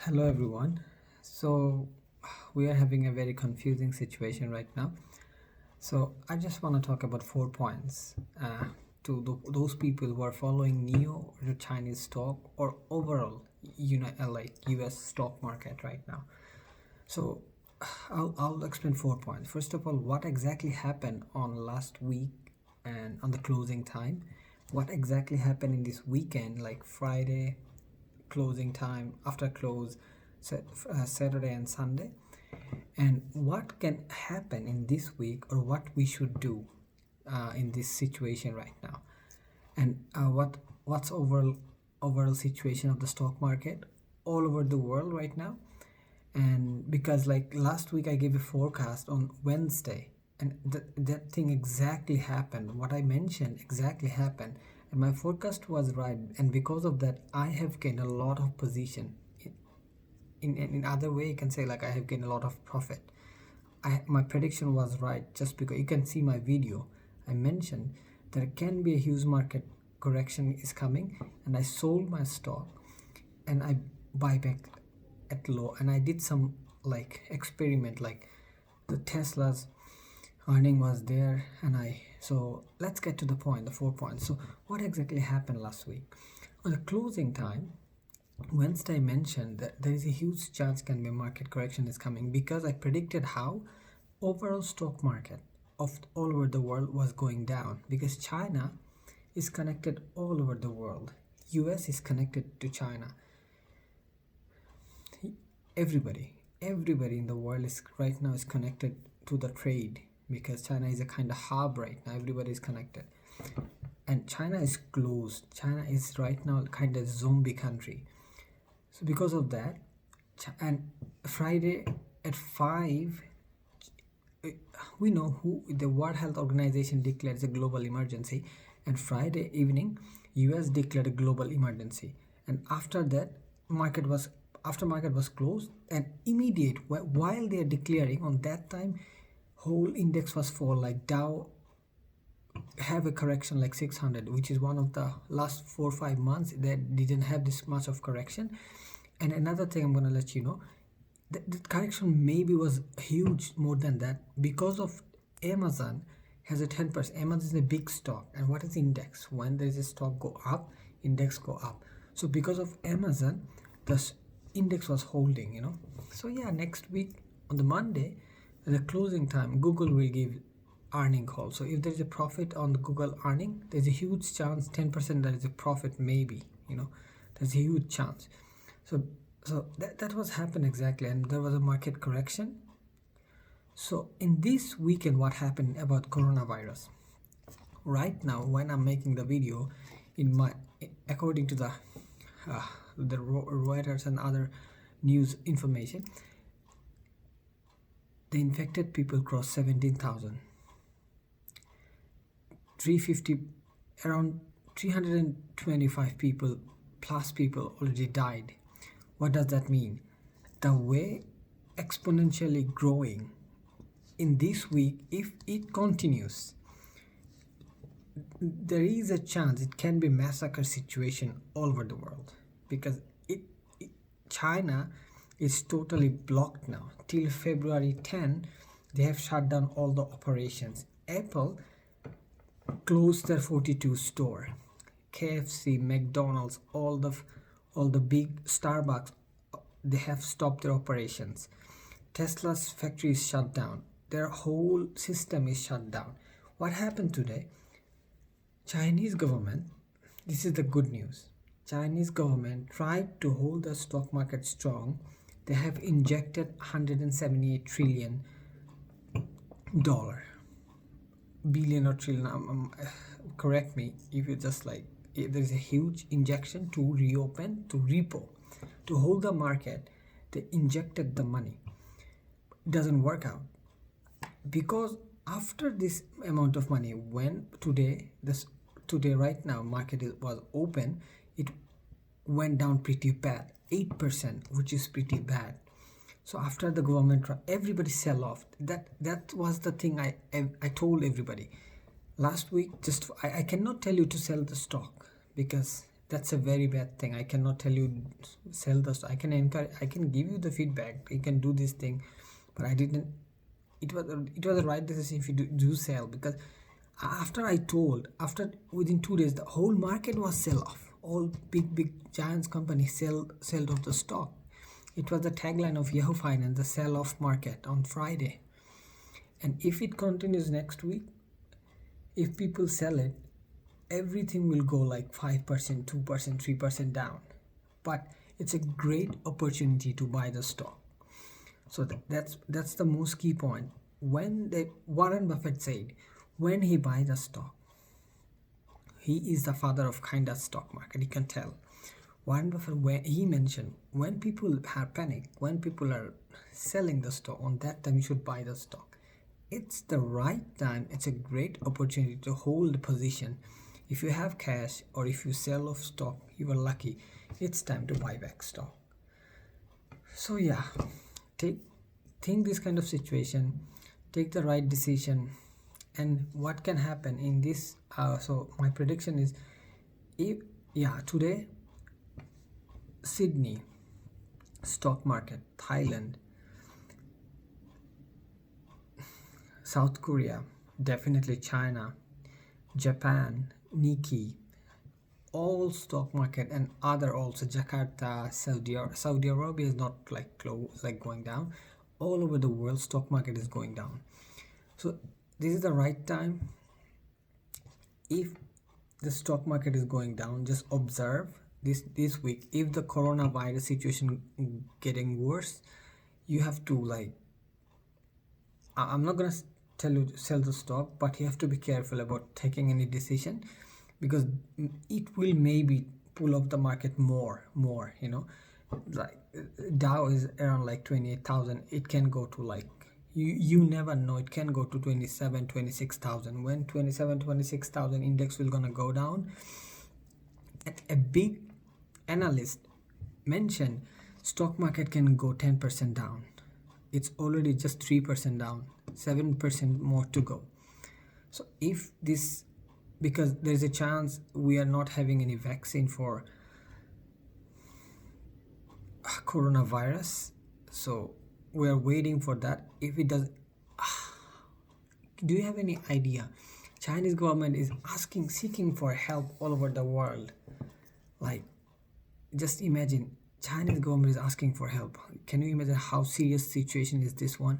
Hello everyone. So we are having a very confusing situation right now. So I just want to talk about 4 points to those people who are following NIO or the Chinese stock or overall like US stock market right now. So I'll explain 4 points. First of all, what exactly happened on last week and on the closing time? What exactly happened in this weekend, like Friday closing time, after close, Saturday and Sunday? And what can happen in this week, or what we should do in this situation right now? And what's overall situation of the stock market all over the world right now? And because like last week I gave a forecast on Wednesday, and that thing exactly happened, what I mentioned exactly happened, and my forecast was right, and because of that I have gained a lot of position. In other way you can say like I have gained a lot of profit. My prediction was right, just because you can see my video. I mentioned there can be a huge market correction is coming, and I sold my stock and I buy back at low, and I did some like experiment, like the Tesla's earning was there, and I so let's get to the point, the 4 points. So what exactly happened last week on the closing time? Wednesday mentioned that there is a huge chance can be a market correction is coming, because I predicted how overall stock market of all over the world was going down, because China is connected all over the world. US is connected to China. Everybody in the world is right now is connected to the trade, because China is a kind of hub right now. Everybody is connected, and China is closed. China is right now kind of zombie country. So because of that, and Friday at 5, we know who the World Health Organization declares a global emergency, and Friday evening US declared a global emergency. And after that, market was closed, and immediate while they are declaring on that time, whole index was fall, like Dow have a correction like 600, which is one of the last 4 or 5 months that didn't have this much of correction. And another thing I'm going to let you know, the correction maybe was huge more than that, because of Amazon has a 10%. Amazon is a big stock, and what is index? When there is a stock go up, index go up. So because of Amazon, the index was holding. So yeah, next week on the Monday, the closing time, Google will give earning call. So if there's a profit on the Google earning, there's a huge chance 10% there is a profit, maybe. There's a huge chance. So that was happened exactly, and there was a market correction. So in this weekend, what happened about coronavirus? Right now, when I'm making the video, according to the Reuters and other news information, the infected people crossed 17,000. 350, around 325 people already died. What does that mean? The way exponentially growing in this week, if it continues, there is a chance it can be massacre situation all over the world, because China is totally blocked now till February 10. They have shut down all the operations. Apple closed their 42 store. KFC, McDonald's, all the big Starbucks, they have stopped their operations. Tesla's factory is shut down. Their whole system is shut down. What happened today? Chinese government, this is the good news. Chinese government tried to hold the stock market strong. They have injected 178 trillion dollar, billion or trillion. Correct me if you just like. There is a huge injection to reopen, to repo, to hold the market. They injected the money. It doesn't work out, because after this amount of money, when today right now market was open, it went down pretty bad, 8%, which is pretty bad. So after the government, everybody sell off. That was the thing I told everybody last week. Just I cannot tell you to sell the stock, because That's a very bad thing. I cannot tell you sell the stock. I can encourage, I can give you the feedback, you can do this thing, but I didn't. It was the right decision if you do sell, because after I told, after within 2 days the whole market was sell off. All big giants companies sell off the stock. It was the tagline of Yahoo Finance, the sell off market on Friday. And if it continues next week, if people sell it, everything will go like 5%, 2%, 3% down. But it's a great opportunity to buy the stock. So that's the most key point. Warren Buffett said, when he buys a stock, he is the father of kind of stock market. You can tell. Warren Buffett, when he mentioned, when people have panic, when people are selling the stock, on that time you should buy the stock. It's the right time. It's a great opportunity to hold the position. If you have cash or if you sell off stock, you are lucky. It's time to buy back stock. So yeah, think this kind of situation, take the right decision. And what can happen in this? So my prediction is, today, Sydney stock market, Thailand, South Korea, definitely China, Japan, Nikkei, all stock market, and other also Jakarta, Saudi Arabia is not like going down. All over the world, stock market is going down. So this is the right time. If the stock market is going down, just observe this week. If the coronavirus situation getting worse, you have to I'm not gonna tell you to sell the stock, but you have to be careful about taking any decision, because it will maybe pull up the market more. Like Dow is around like 28,000. It can go to like, you never know, it can go to 27, 26,000. When 27, 26,000 index will gonna go down. A big analyst mentioned stock market can go 10% down. It's already just 3% down, 7% more to go. So if this, because there's a chance we are not having any vaccine for coronavirus, so we are waiting for that. If it does, do you have any idea? Chinese government is seeking for help all over the world. Like, just imagine, Chinese government is asking for help. Can you imagine how serious situation is this one?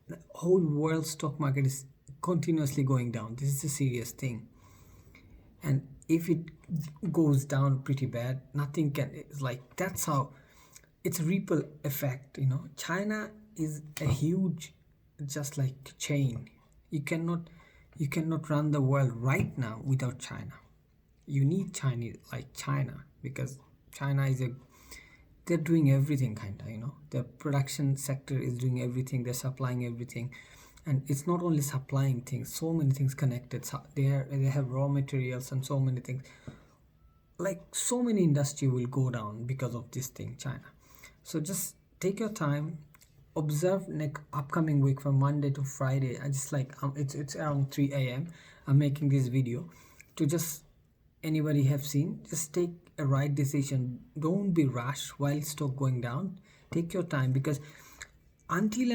The whole world stock market is continuously going down. This is a serious thing. And if it goes down pretty bad, nothing can, it's like, that's how, it's a ripple effect. China is a huge, just like chain. You cannot run the world right now without China. You need China, because China is they're doing everything the production sector is doing everything, they're supplying everything. And it's not only supplying things, so many things connected. So they have raw materials and so many things. Like, so many industry will go down because of this thing, China. So just take your time, observe next upcoming week from Monday to Friday. I just it's around 3 a.m. I'm making this video to just, anybody have seen, just take a right decision. Don't be rash while stock going down. Take your time, because until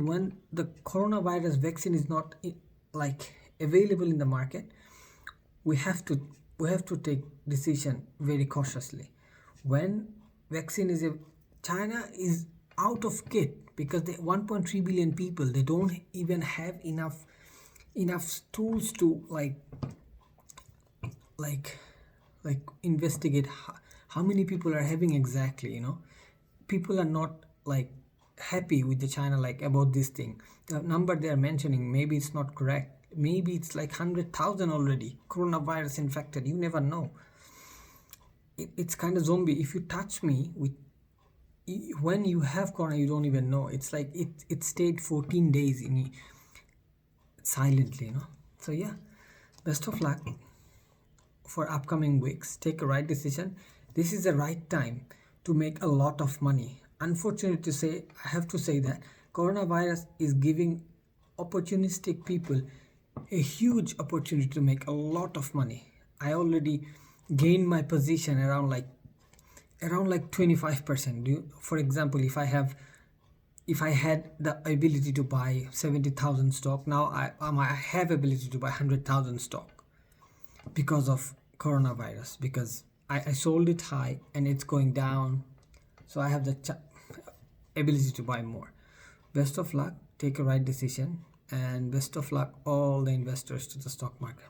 when the coronavirus vaccine is not available in the market, we have to take decision very cautiously. When vaccine is China is out of kit, because they 1.3 billion people, they don't even have enough tools to investigate how many people are having exactly. People are not happy with the China about this thing. The number they are mentioning, maybe it's not correct. Maybe it's 100,000 already coronavirus infected. You never know. It's kind of zombie. If you touch me when you have corona, you don't even know. It's it stayed 14 days in silently. So yeah, best of luck for upcoming weeks. Take a right decision. This is the right time to make a lot of money. Unfortunately to say, I have to say that coronavirus is giving opportunistic people a huge opportunity to make a lot of money. I already gained my position around like 25%. For example, if I had the ability to buy 70,000 stock, now I have ability to buy 100,000 stock because of coronavirus, because I sold it high and it's going down, so I have the ability to buy more. Best of luck, take a right decision, and best of luck all the investors to the stock market.